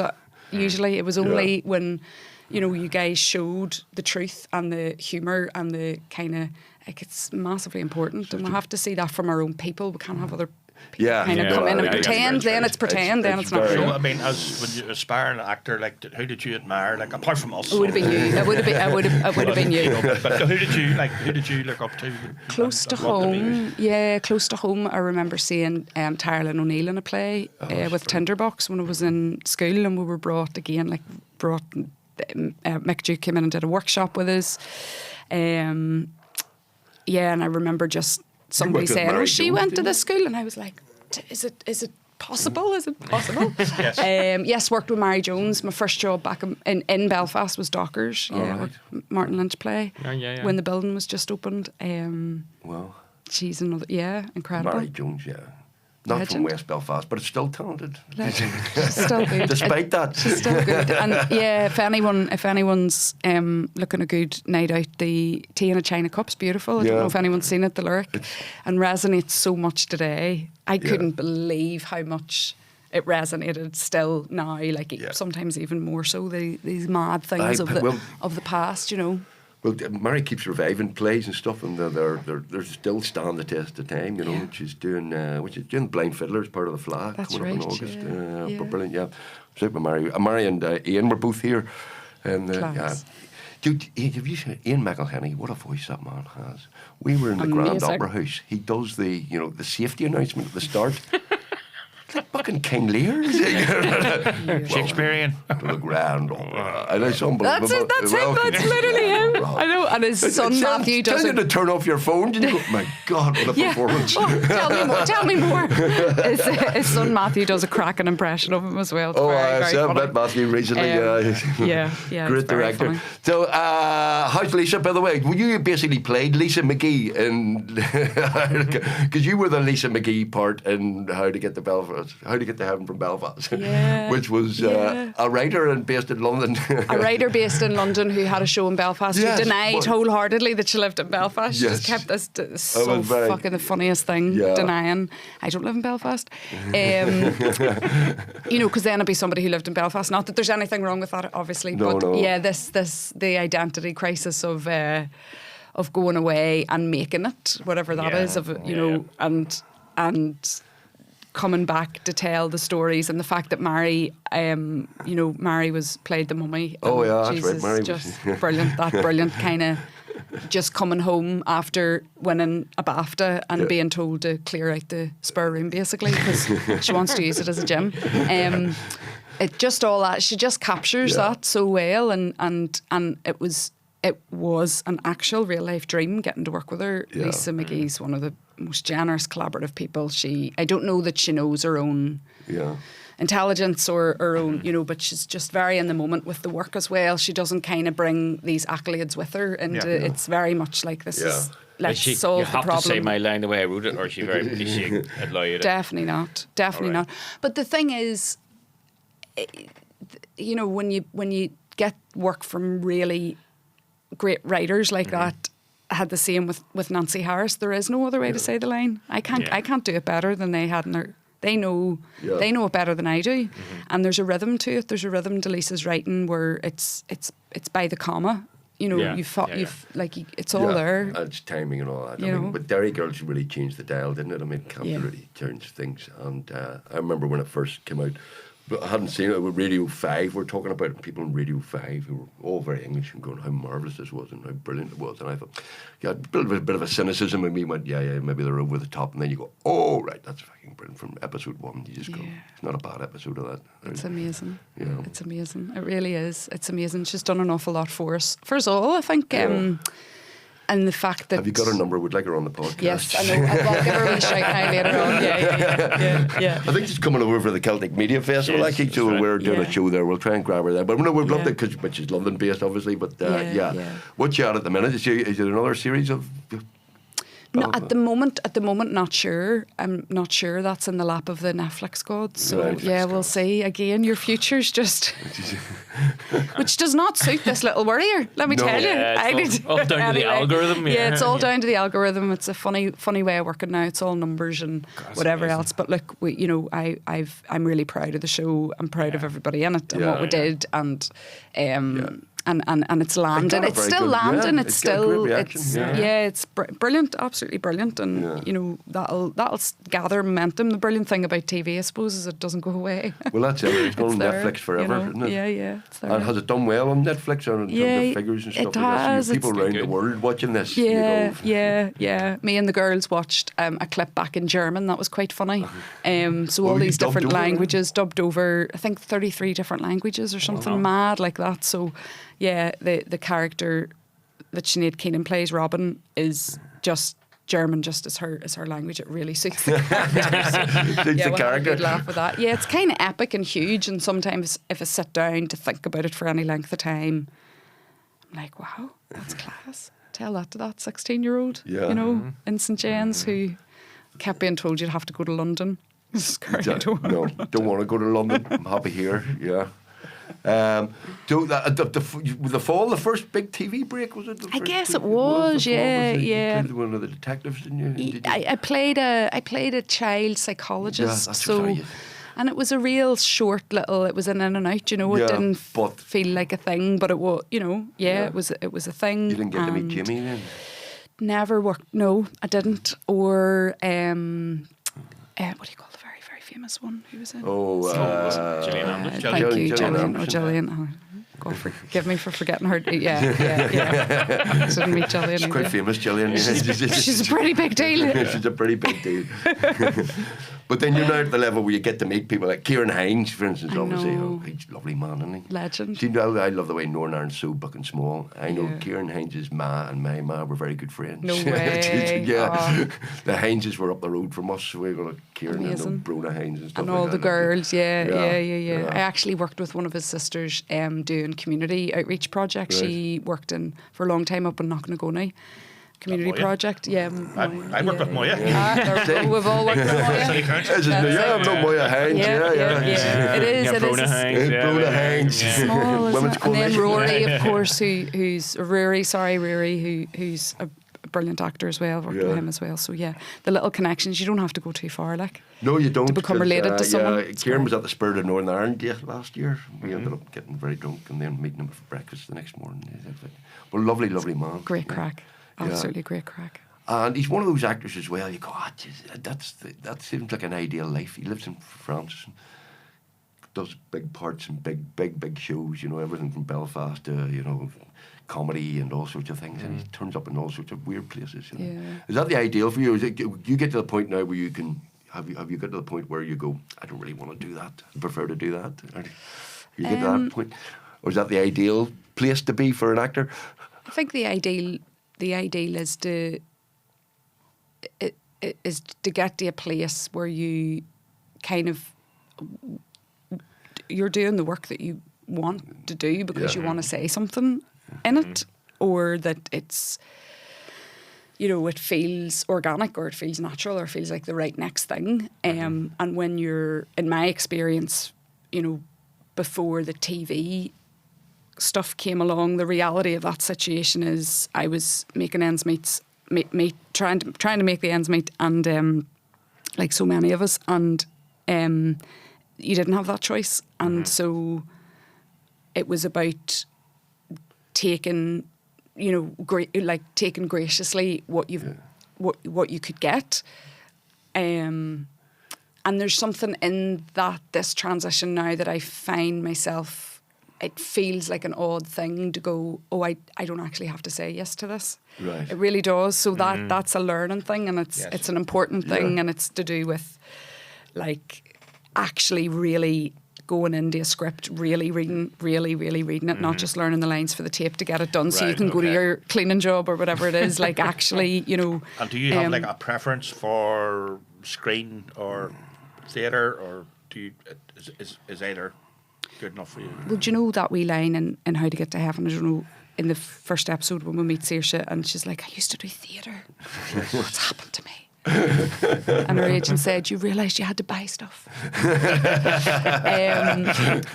usually it was only when, you guys showed the truth and the humour and the kind of, it's massively important, and we have to see that from our own people. We can't have other Yeah. kind of Yeah. come in and Yeah. pretend. Then it's pretend. Then it's not very- So, real. I mean, as when you aspire an actor, like, who did you admire? Like, apart from us, It would have been you. It would have been you. But who did you look up to? Close to and what did he- home, yeah, close to home. I remember seeing Tyrone O'Neill in a play with Tinderbox when I was in school, and we were brought Mick Duke came in and did a workshop with us. Yeah, and I remember just somebody worked with saying, Mary "Oh, she Jones, went to didn't this school," and I was like, "Is it possible? Is it possible?" Yes. Yes, worked with Mary Jones. My first job back in Belfast was Dockers. Yeah, right. worked Martin Lynch play Yeah. when the building was just opened. Well, She's another, incredible. Mary Jones, yeah. Not from Legend. West Belfast, but it's still talented. Legend. She's still good. Despite that. She's still good. And yeah, if anyone's looking a good night out, the Tea in a China Cup's beautiful. I don't Yeah. know if anyone's seen it, the lyric. And resonates so much today. I Yeah. couldn't believe how much it resonated still now, like Yeah. sometimes even more so, these mad things of the past, you know. Well, Mary keeps reviving plays and stuff, and they're still standing the test of time. You know, Yeah. she's doing Blind Fiddler as part of the Flag That's coming up in right, August. yeah. But brilliant, yeah. So Mary and Ian were both here, and yeah. Class. Dude, have you seen Ian Micahel? What a voice that man has. We were in the Grand Amazing. Opera House. He does the safety announcement at the start. Like fucking King Lear. Shakespearean. To the Grand Opera. And it's unbelievable. That's it, that's Well, him, that's literally him. I know, and his son Matthew does Tell you it. to turn off your phone, and you go, my God, what a Yeah. performance. Oh, tell me more. His son Matthew does a cracking impression of him as well. It's Oh, very, I very said funny. met Matthew recently. Yeah, Great it's very director. funny. So, how's Lisa, by the way? Well, you basically played Lisa McGee because you were the Lisa McGee part in How to Get to Heaven from Belfast, Yeah, which was yeah. a writer and based in London. A writer based in London who had a show in Belfast Yes, who denied what- wholeheartedly that she lived in Belfast. She just Yes. kept this so was very- fucking the funniest thing, Yeah. denying I don't live in Belfast. Because then it'd be somebody who lived in Belfast. Not that there's anything wrong with that, obviously, No, but no. yeah, the identity crisis of going away and making it, whatever that is, and coming back to tell the stories, and the fact that Mary, Mary played the mummy. Oh, and yeah, that's right, Jesus, Mary was- just brilliant. That brilliant kind of just coming home after winning a BAFTA and being told to clear out the spare room, basically, because she wants to use it as a gym. It just all that she just captures that so well, and it was an actual real life dream getting to work with her. Yeah. Lisa McGee's one of the most generous, collaborative people. I don't know that she knows her own Yeah. intelligence or her own, but she's just very in the moment with the work as well. She doesn't kind of bring these accolades with her, and it's very much like this is let's solve you the have problem. to say my line the way I wrote it, or is she very cliche and lie it? Definitely not. Definitely All right. not. But the thing is, when you get work from really great writers like that, I had the same with Nancy Harris. There is no other way to say the line. I can't do it better than they had in their. They know it better than I do, and there's a rhythm to it. There's a rhythm to Lisa's writing where it's by the comma. It's all there. And it's timing and all that. You know. But Derry Girls really changed the dial, didn't it? I mean, Camp really changed things. And I remember when it first came out, but I hadn't seen it with Radio 5. We're talking about people on Radio 5 who were all very English and going how marvellous this was and how brilliant it was. And I thought, a bit of a cynicism in me went, maybe they're over the top. And then you go, oh, right, that's fucking brilliant. From episode 1, you just go, it's not a bad episode of that. It's amazing. You know. It's amazing. It really is. It's amazing. She's done an awful lot for us all, I think. And the fact that... Have you got her number? We'd like her on the podcast. Yes, I know. I'll give her a wee shout now later on. Yeah. I think she's coming over for the Celtic Media Festival, Yes, actually, that's so right. we're doing a show there. We'll try and grab her there. But no, we'd love Yeah. to, but she's London-based, obviously. But Yeah. What's she at the minute? Is it another series of... No, at the moment, not sure. I'm not sure. That's in the lap of the Netflix gods. So Right. we'll see. Again, your future's just, which does not suit this little warrior. Let me No. tell you. Yeah, it's all down to the algorithm, yeah. It's all down to the algorithm. It's a funny way of working now. It's all numbers and whatever amazing. else. But look, I'm really proud of the show. I'm proud of everybody in it and what we did. And and it's landing. It's still landing. It's still it's brilliant, absolutely brilliant, and you know that'll gather momentum. The brilliant thing about TV, I suppose, is it doesn't go away. Well, that's it. It's going on Netflix forever, isn't it? Yeah. It's there. And has it done well on Netflix or in terms of figures and stuff it like has. that? So people around the world watching this. Yeah. Me and the girls watched a clip back in German. That was quite funny. So all these different languages dubbed over, I think 33 different languages or something mad like that. So yeah, the character that Sinead Keenan plays, Robin, is just German, just as her language. It really suits the character. We'll have a good laugh with that. Yeah, it's kind of epic and huge, and sometimes if I sit down to think about it for any length of time, I'm like, wow, that's class. Tell that to that 16-year-old, you know, in St. James, who kept being told you'd have to go to London. Don't want to go to London. I'm happy here. Yeah. The fall, the first big TV break, was it? I guess it was. Yeah. You played one of the detectives, didn't you? I played a child psychologist. Yeah, that's so. And it was a real short little. It was an in and out, you know. It didn't feel like a thing, but it was, you know. It was a thing. You didn't get to meet Jimmy then. Never worked. No, I didn't. Or what do you call the very, very famous one? Who was it? Gillian Thank Anderson. you, Gillian. Oh, Gillian. Oh, God, forgive me for forgetting her. Yeah. Didn't meet Gillian. She's quite famous, Gillian. She's a pretty big deal. She's a pretty big deal. But then you're now at the level where you get to meet people like Kieran Hines, for instance. Obviously, he's a lovely man, isn't he? Legend. See, I love the way Northern Ireland's so fucking small. I know Kieran Hines' ma and my ma were very good friends. No way. The Hineses were up the road from us. So we were like Kieran and Brona Hines and stuff. And all like the that. girls, yeah. I actually worked with one of his sisters doing community outreach projects. Right. She worked for a long time up in Knocknagoney. Community project, I worked with Moya. We've all worked with Moya. City Council. I've known Moya Hines. Yeah. It is. Brona Hines. Brona Hines. Small, Women's and then Coalition. Rory, of course, who's Rory, who's a brilliant actor as well. Worked with him as well. So yeah, the little connections. You don't have to go too far, like. No, you don't. To become related to someone. Kieran was at the Spirit of Northern Ireland last year. We ended up getting very drunk and then meeting him for breakfast the next morning. Well, lovely man. Great crack. Absolutely great crack. And he's one of those actors as well. You go, that seems like an ideal life. He lives in France, and does big parts and big shows. You know, everything from Belfast to comedy and all sorts of things. And he turns up in all sorts of weird places. You know? Yeah. Is that the ideal for you? Is it, you get to the point now where you can have you got to the point where you go, I don't really want to do that. I prefer to do that. Or you get to that point, or is that the ideal place to be for an actor? I think the ideal is to get to a place where you kind of you're doing the work that you want to do because you want to say something in it, or that it's it feels organic or it feels natural or it feels like the right next thing. And when you're, in my experience, before the TV stuff came along, the reality of that situation is I was making ends meet, trying to make the ends meet, and like so many of us, and you didn't have that choice, and so it was about taking, taking graciously what you could get, and there's something in this transition now that I find myself. It feels like an odd thing to go, I don't actually have to say yes to this. Right. It really does. So that's a learning thing, and it's an important thing, and it's to do with like actually really going into a script, really reading it, not just learning the lines for the tape to get it done so you can go to your cleaning job or whatever it is. Like actually, And do you have like a preference for screen or theatre, or do you is either good enough for you? Well, do you know that wee line in How to Get to Heaven? I don't know, in the first episode when we meet Saoirse, and she's like, I used to do theatre. What's happened to me? And her agent said, you realised you had to buy stuff.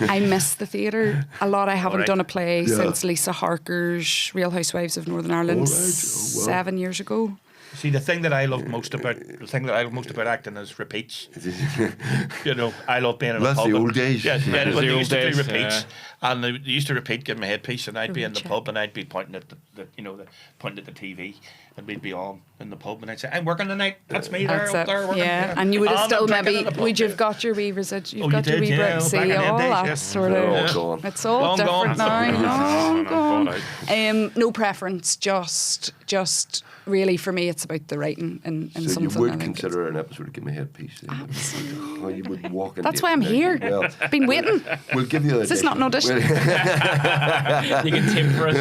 I miss the theatre a lot. I haven't done a play since Lisa Harker's Real Housewives of Northern Ireland 7 years ago. See, the thing that I love most about acting is repeats. I love being in a pub. That's the old days. Yeah, That's when they used to do repeats. And they used to repeat, give me a headpiece, and I'd be in the pub, and I'd be pointing at pointing at the TV, and we'd be on in the pub, and I'd say, I'm working tonight. That's me there, up there working. Yeah, and you would have still maybe, would you have got your wee residual, you've got your wee break, see, all that sort of, it's all different now, long gone. No preference, just really for me it's about the writing and so something. So you would consider an episode of Give Me a Headpiece? Absolutely. How you would walk in. That's why I'm here. Well, I've been waiting. We'll give you Is this not an audition? You can tip for us.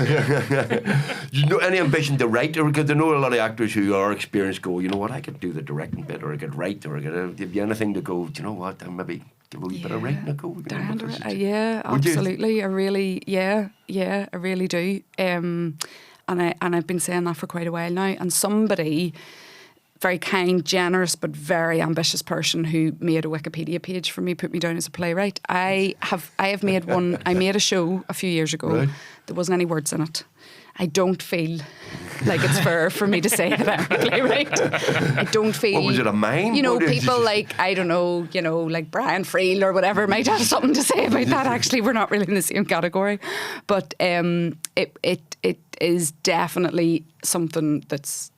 You know any ambition to write? Because I know a lot of actors who are experienced go, you know what, I could do the directing bit, or I could write, or I could give you anything to go, do you know what, I maybe give a wee bit of writing a go. Yeah, absolutely. I really, I really do. And I've been saying that for quite a while now. And somebody, very kind, generous, but very ambitious person who made a Wikipedia page for me, put me down as a playwright. I have made one. I made a show a few years ago. Right. There wasn't any words in it. I don't feel like it's fair for me to say that I'm a playwright. I don't feel. What was it, a mime? You know, people like, I don't know, like Brian Friel or whatever might have something to say about that. Actually, we're not really in the same category, but it is definitely something that's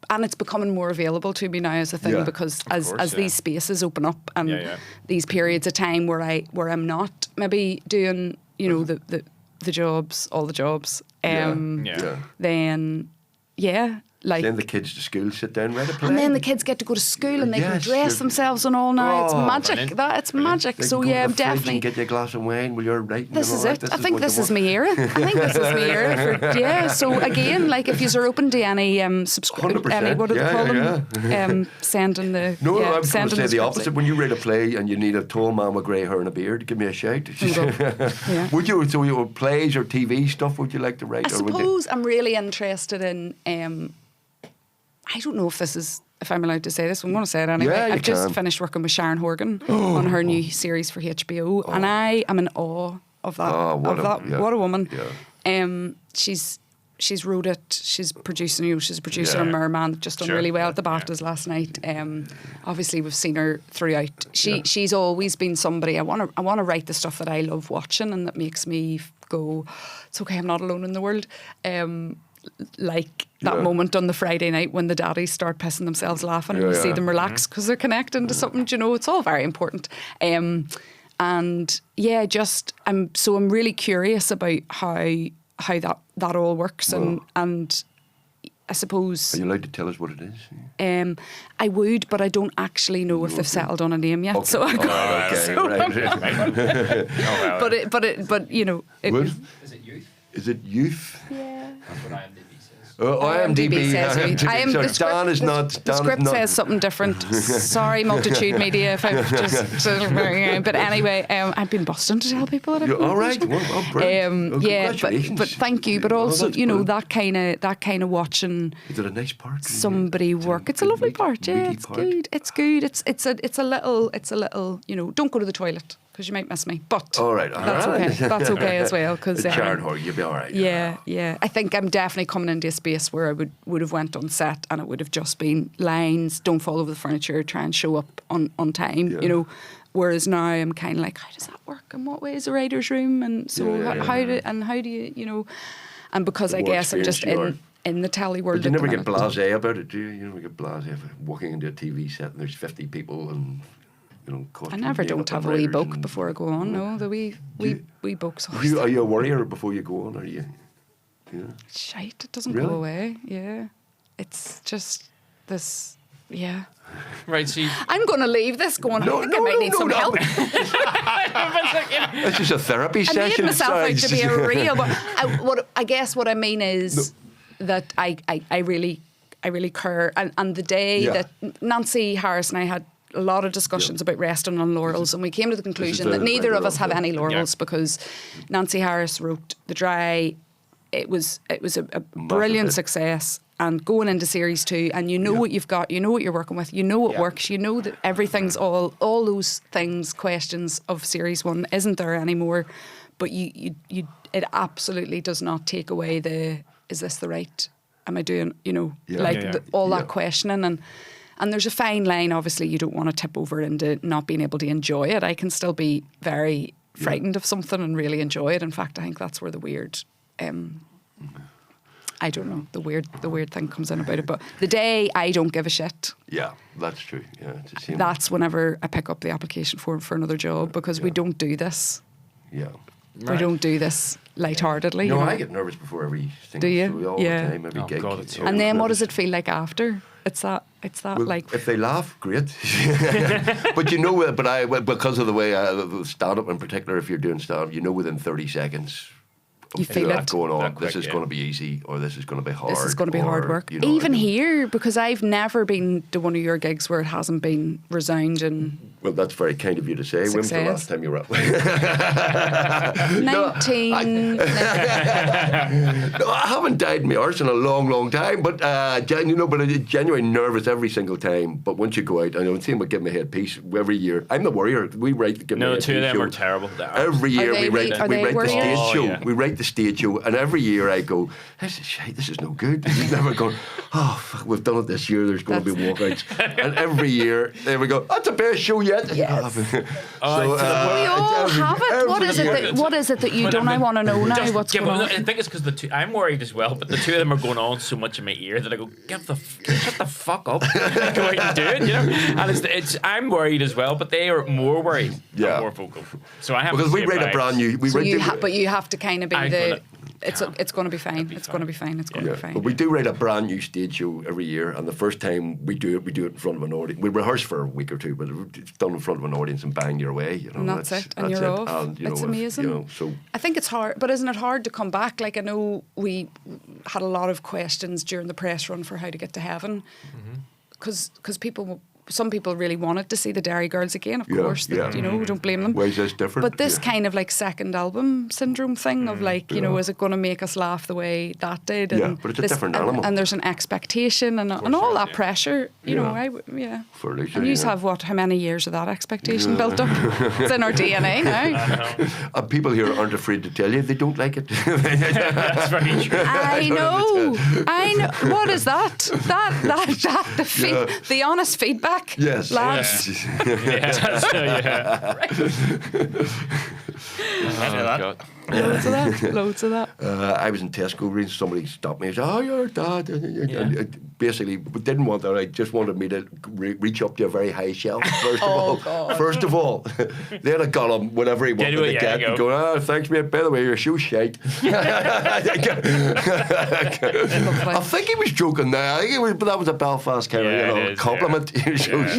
and it's becoming more available to me now as a thing, because as these spaces open up and these periods of time where I'm not maybe doing the jobs, all the jobs, then then the kids to school sit down, write a play. And then the kids get to go to school and they can dress themselves and all now. It's magic. Brilliant. It's magic. They so can go to the definitely. Fridge and get you a glass of wine while you're writing. This is it. This I think this is my era. So again, like if you're open to any any what do they call them? Sending the I'm going to say the opposite. When you write a play and you need a tall man with grey hair and a beard, give me a shout. Would you? So you plays or TV stuff? Would you like to write? I suppose I'm really interested in. I don't know if I'm allowed to say this. I'm going to say it anyway. I've just finished working with Sharon Horgan on her new series for HBO, and I am in awe of that. What a woman! Yeah. She's wrote it. She's producing. She's a producer on Merman. Just done really well at the BAFTAs last night. Obviously, we've seen her throughout. She's always been somebody. I want to write the stuff that I love watching and that makes me go, it's okay. I'm not alone in the world. Like that moment on the Friday night when the daddies start pissing themselves laughing and you see them relax because they're connecting to something, it's all very important. And I'm really curious about how that all works and I suppose. Are you allowed to tell us what it is? I would, but I don't actually know if they've settled on a name yet. Okay. So I But Is it youth? Is it youth? Yeah. That's what IMDb says. IMDb says Dan is not. The script says something different. Sorry, Multitude Media, if I've just. But anyway, I've been busting to tell people that. All right. Well, brilliant. But thank you. But also, that kind of watching. Is it a nice part? Somebody work. It's a lovely part. Yeah, it's good. It's good. It's a little. Don't go to the toilet, because you might miss me. But all that's okay. That's okay as well. Because Sharon Horgan, you'll be all right. Yeah. I think I'm definitely coming into a space where I would have went on set and it would have just been lines, don't fall over the furniture, try and show up on time. Whereas now I'm kind of like, how does that work? And what way is a writer's room? And so how do you and because I guess I'm just in the telly world. But you never get blasé about it, do you? You never get blasé walking into a TV set and there's 50 people and. I never don't have a wee book before I go on. No, the wee books. Are you a worrier before you go on? Are you? Yeah. Shite, it doesn't go away. Yeah, it's just this. Yeah. Right, see. I'm going to leave this going. I think I might need some help. It's just a therapy session. I made myself out to be a real. I guess what I mean is that I really care, and the day that Nancy Harris and I had a lot of discussions about resting on laurels, and we came to the conclusion that neither of us have any laurels because Nancy Harris wrote The Dry. It was a brilliant success, and going into series 2, and what you've got, what you're working with, what works, that everything's all those things, questions of series 1 isn't there anymore, but it absolutely does not take away is this the right? Am I doing? That questioning and there's a fine line. Obviously, you don't want to tip over into not being able to enjoy it. I can still be very frightened of something and really enjoy it. In fact, I think that's where the weird, I don't know, the weird thing comes in about it. But the day I don't give a shit. Yeah, that's true. Yeah, it's the same. That's whenever I pick up the application form for another job, because we don't do this. Yeah. We don't do this lightheartedly. No, you know? I get nervous before every single Do you? show all the time, every gig. God, it's And then what does it feel like after? It's that Well, like. if they laugh, great. But because of the way stand-up in particular, if you're doing stand-up, within 30 seconds. You feel that it. going on. That quick, This is going to be easy, or this is going to be hard. This is going to be hard work. or, Even here, because I've never been to one of your gigs where it hasn't been resounding. Well, that's very kind of you to say. When was the Success. last time you were up? 19. No, I haven't died in my arse in a long, long time. But but I'm genuinely nervous every single time. But once you go out, I know, same with Give Me Head Piece every year. I'm the warrior. We write the Give Me No, Head two of Piece them show. are terrible. They are. Every year they we write are they the warriors? stage Oh, show. yeah. We write the stage show, and every year I go, "This is shite. This is no good." We've never gone, "Oh, fuck, we've done it this year. There's going to be walkouts." And every year, there we go. That's the best show yet. Yes. So, We all have it. What is it? What is it that you don't? I want to know now. Just What's give going them- on? I think it's because the two. I'm worried as well, but the two of them are going on so much in my ear that I go, shut the fuck up, go out and do it, you know. And it's I'm worried as well, but they are more worried, Yeah. and more vocal. So I have because the we same write a vibes. brand new. So but you have to kind of be I'm the. gonna- It's going to be fine. It's going to be fine. It's going to Yeah, be fine. but we do write a brand new stage show every year, and the first time we do it in front of an audience. We rehearse for a week or two, but it's done in front of an audience and bang, you're away. You know, And that's it, and you're off. And, It's amazing. So I think it's hard, but isn't it hard to come back? Like, I know we had a lot of questions during the press run for how to get to heaven, because some people really wanted to see the Derry Girls again, of course. That, don't blame them. why is this different? But this Yeah. kind of like second album syndrome thing of like, is it going to make us laugh the way that did? Yeah, but it's a different animal. And there's an expectation and all that pressure, For Lisa, And you yeah. have how many years of that expectation built up? It's in our DNA now. People here aren't afraid to tell you they don't like it. That's very true. I know. What is that? The honest feedback. Yes. Lads. Yeah. that. God. Loads of that. I was in Tesco recently. Somebody stopped me and said, "Oh, you're dad." And basically, didn't want that. I just wanted me to reach up to a very high shelf first of all. God. First of all, then I got him whatever he wanted to get. And go, "Oh, thanks, mate. By the way, your shoe's shite." I think he was joking there. I think it was, but that was a Belfast kind of compliment.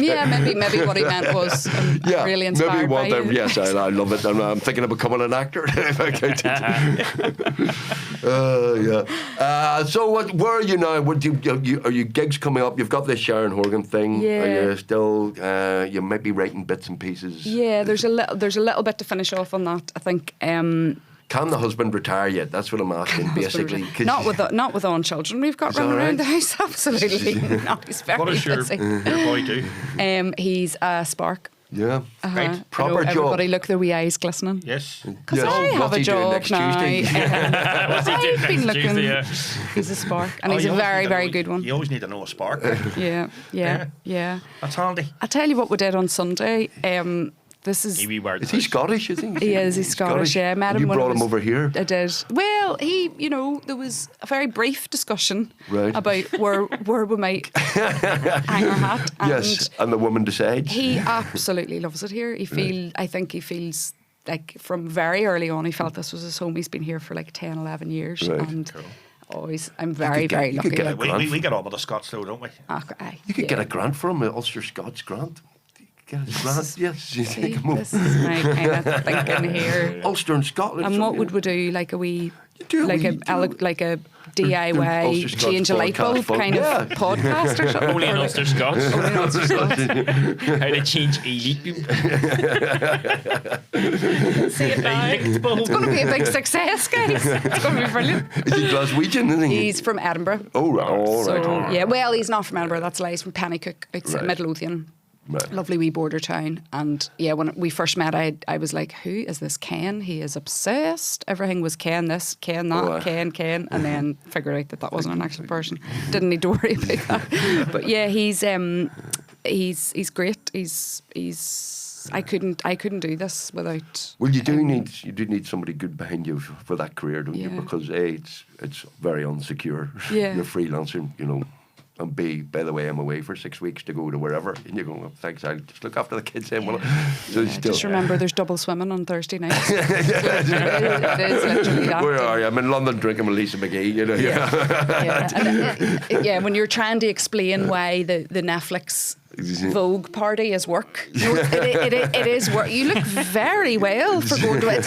Yeah, maybe what he meant was really inspired by you. Yes, I love it. I'm thinking of becoming an actor. So where are you now? Are you gigs coming up? You've got this Sharon Horgan thing. Yeah. Are you still? You might be writing bits and pieces. Yeah, there's a little bit to finish off on that. I think. Can the husband retire yet? That's what I'm asking, basically. Not with own children we've got running around the house. Absolutely, no, he's very What does your busy. boy do? He's a spark. Yeah. Right. Proper job. Everybody look, their wee eyes glistening. Yes. Because Yes. I have What's a he doing job next now. Tuesday? What's he doing I've been next looking. Tuesday? Yeah. He's a spark, and Oh, he's you a always very, need to very know- good one. You always need to know a spark. Yeah. That's handy. I'll tell you what we did on Sunday. This is. Is he Scottish? You think? He is. He's Scottish. Yeah, I met And him. you when brought I him was- over here. I did. Well, there was a very brief discussion Right. about where we might hang our hat. And Yes, and the woman decides. he absolutely loves it here. I think he feels like from very early on he felt this was his home. He's been here for like 10, 11 years. Right. And always, I'm very, very you could lucky. get that- We get on with the Scots though, don't we? Aye, You could yeah. get a grant from an Ulster Scots grant. Get a grant, yes. You See, take him over. this is my kind of thinking here. Ulster and Scotland. And so, what you would know. we do? Like a wee, do a like wee- a do a- like a Ulster DIY Scots change a light bulb podcast kind fun. of podcast or something. Only in Ulster Scots. Only in Ulster Scots. How to change a leak bulb. See it now. A licked bulb. It's going to be a big success, guys. It's going to be brilliant. Is he Glaswegian, isn't he? He's from Edinburgh. Oh, right. All right. So, yeah, well, he's not from Edinburgh, that's a lie. He's from Pennycook. It's Right. Midlothian. Right. Lovely wee border town. And yeah, when we first met, I was like, who is this Ken? He is obsessed. Everything was Ken this, Ken that, Oh, aye. Ken. And then figured out that wasn't an actual person. Didn't need to worry about that. But yeah, he's great. He's I couldn't do this without. Well, you do need somebody good behind you for that career, don't you? Yeah. Because A, it's very unsecure. Yeah. You're freelancing, you know. And B, by the way, I'm away for 6 weeks to go to wherever. And you're going, oh, thanks, I'll just look after the kids then. Well, so Yeah, just remember there's double swimming on Thursday nights. It is literally that. Where are you? I'm in London drinking with Lisa McGee, you know. Yeah, when you're trying to explain why the Netflix Vogue party is work. No, it is work. You look very well for going to it.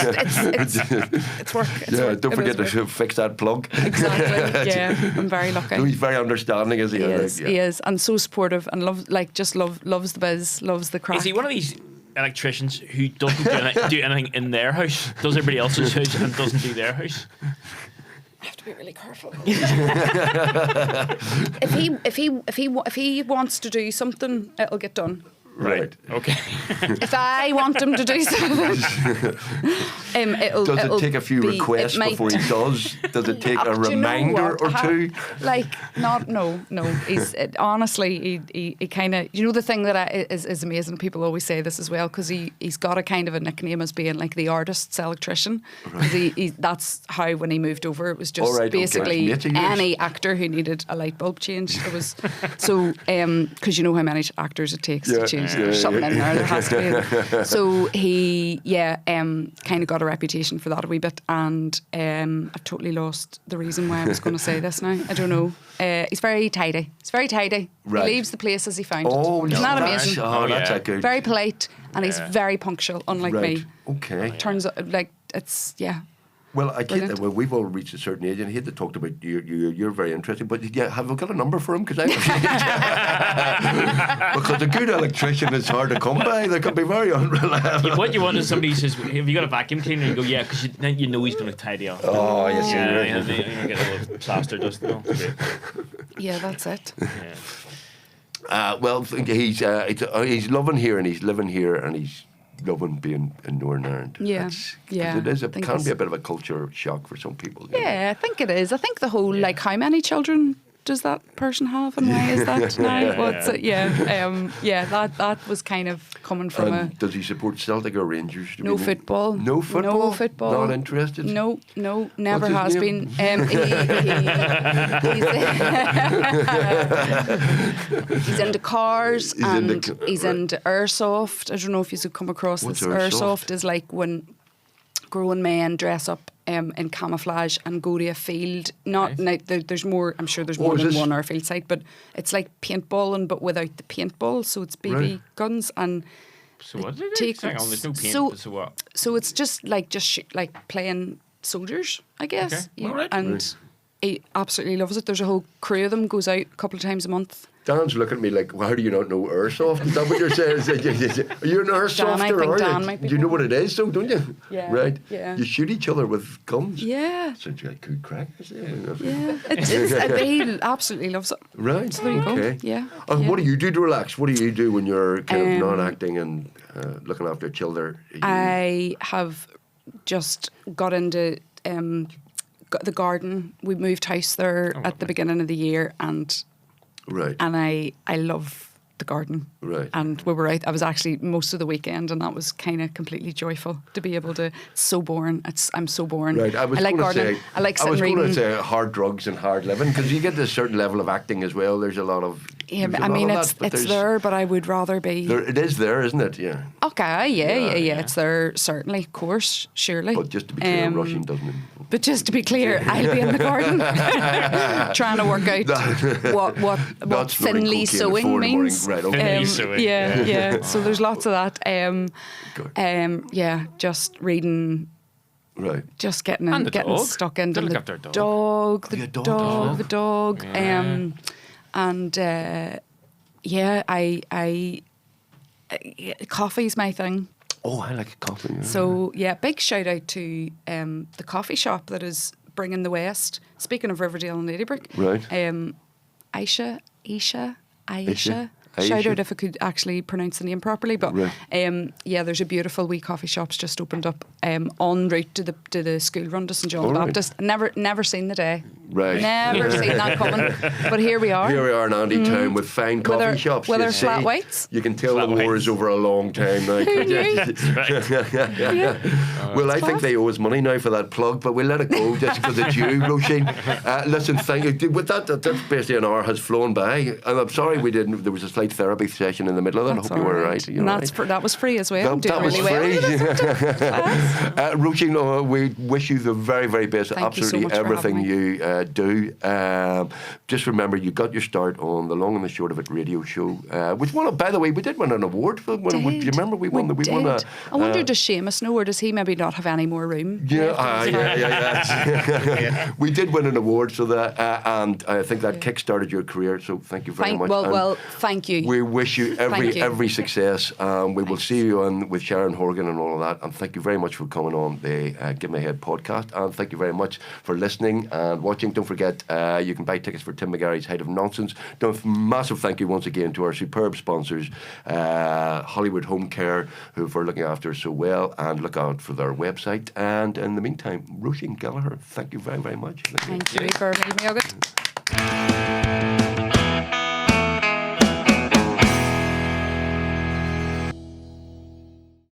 It's work. It's work. Don't forget to fix that plug. Exactly. Yeah, I'm very lucky. So he's very understanding, is he? He is, and so supportive, and loves the biz, loves the crack. Is he one of these electricians who doesn't do anything in their house, does everybody else's house, and doesn't do their house? I have to be really careful. if he wants to do something, it'll get done. Right. Okay. If I want him to do something, it'll. Does it take a few requests before he does? Does it take a reminder or two? No. Honestly, he kind of. You know, the thing that is amazing. People always say this as well, because he's got a kind of a nickname as being like the artist's electrician. Right. That's how when he moved over, it was just basically any actor who needed a light bulb change. It was so because you know how many actors it takes to change. There's something in there has to be. So he, kind of got a reputation for that a wee bit, and I've totally lost the reason why I was going to say this now. I don't know. He's very tidy. Right. He leaves the place as he found it. Isn't that amazing? That's a good. Very polite, and he's very punctual, unlike me. Okay. Turns out, like, it's, Well, I get that. Well, we've all reached a certain age, and I hate to talk about you're very interesting, but have we got a number for him? Because because a good electrician is hard to come by. They can be very unreliable. What you want is somebody who says, "Have you got a vacuum cleaner?" And you go, "Yeah," because then you know he's going to tidy up. Oh, yes, you get a little plaster dust. Yeah, that's it. Yeah. Well, he's loving here, and he's living here, and he's loving being in Northern Ireland. Yeah. It can be a bit of a culture shock for some people. Yeah, I think it is. I think the whole, like, how many children does that person have, and why is that now? That was kind of coming from Does he support Celtic or Rangers? No football. No football? No football. Not interested? No, never has been. He's into cars, he's into airsoft. I don't know if you've come across What's this. Airsoft is like when grown men dress up in camouflage and go to a field. There's more. I'm sure there's more than one airfield site, but it's like paintballing, but without the paintball. So it's BB guns and. So what? There's no paint. So what? So it's just like playing soldiers, I guess. Okay. All right. And he absolutely loves it. There's a whole crew of them, goes out a couple of times a month. Dan's looking at me like, well, how do you not know airsoft? Is that what you're saying? Are you an airsofter? Dan might be. You know what it is, though, don't you? Yeah. Right? Yeah. You shoot each other with guns. Yeah. Sounds like good crack. Yeah. He absolutely loves it. Right. So there you okay. go. Yeah. And what do you do to relax? What do you do when you're kind of not acting and looking after children? I have just got into the garden. We moved house there at the beginning of the year, and I love the garden. Right. And we were out. I was actually most of the weekend, and that was kind of completely joyful to be able to. It's so boring. I'm so boring. Right. I like gardening. I like sitting reading. I was going to say hard drugs and hard living, because you get to a certain level of acting as well. There's a lot of. Yeah, I mean, it's there, but I would rather be. It is there, isn't it? Yeah. Okay. Yeah. It's there, certainly, of course, surely. But just to be clear, rushing doesn't. But just to be clear, I'll be in the garden trying to work out what thinly sewing means. Right, okay. Yeah. So there's lots of that. Just reading. Right. Just getting stuck into the dog. Coffee's my thing. Oh, I like coffee. Yeah. So, big shout out to the coffee shop that is bringing the West. Speaking of Riverdale and Ladybrook. Right. Aisha. shout should. out if I could actually pronounce the name properly. But yeah, there's a beautiful wee coffee shop's just opened up en route to the school run to St John the right. Baptist. Never seen the day. Right. Never seen that coming. But here we are. Here we are in Andy Town with fine coffee our- shops. with you our see. flat whites. You can tell Flat the war whites. is over a long time now. Who can't you? knew? Yeah. Well, I It's think class. they owe us money now for that plug, but we'll let it go just because it's you, Roisin. Listen, thank you. With that basically an hour has flown by, and I'm sorry we didn't. There was a slight therapy session in the middle of that. I That's hope you were all all right. right. You And all that's right? that was free as well. That Doing was really free. well. Roisin, we wish you the very, very best. at Thank you so absolutely much for everything having you do. Just remember, you got your start on the Long and the Short of It radio show, which won. By the way, we did win an award. Do you remember we won? We won a. I wonder, does Seamus know, or does he maybe not have any more room? Yeah. We did win an award, so that, and I think that kick-started your career. So thank you very much. And Well, thank you. we wish you Thank you. every success. We will see you on with Sharon Horgan and all of that. And thank you very much for coming on the Give My Head podcast. And thank you very much for listening and watching. Don't forget, you can buy tickets for Tim McGarry's Height of Nonsense. Massive thank you once again to our superb sponsors, Hollywood Home Care, who are looking after us so well, and look out for their website. And in the meantime, Roisin Gallagher, thank you very, very much. Thank you for meeting me, August.